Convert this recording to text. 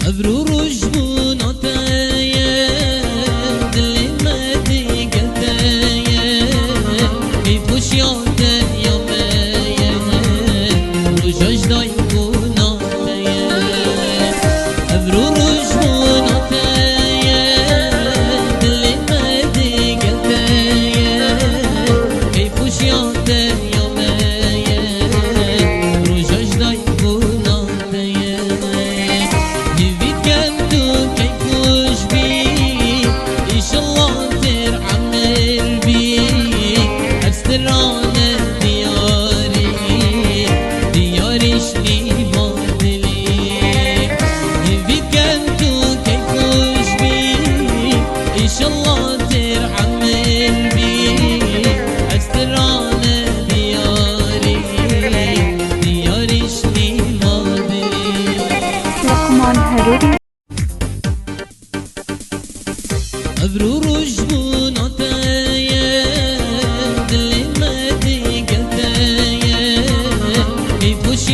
ابرو رجبون عطايا دلي ما دي قلتايا كيفوش يعطى يا مايا رجاج دايكون عطايا ابرو رجبون عطايا دلي ما دي قلتايا كيفوش يعطى يا مايا رجاج دايكون عطايا ابرو رجبون عطايا دلي ما دي قلتايا كيفوش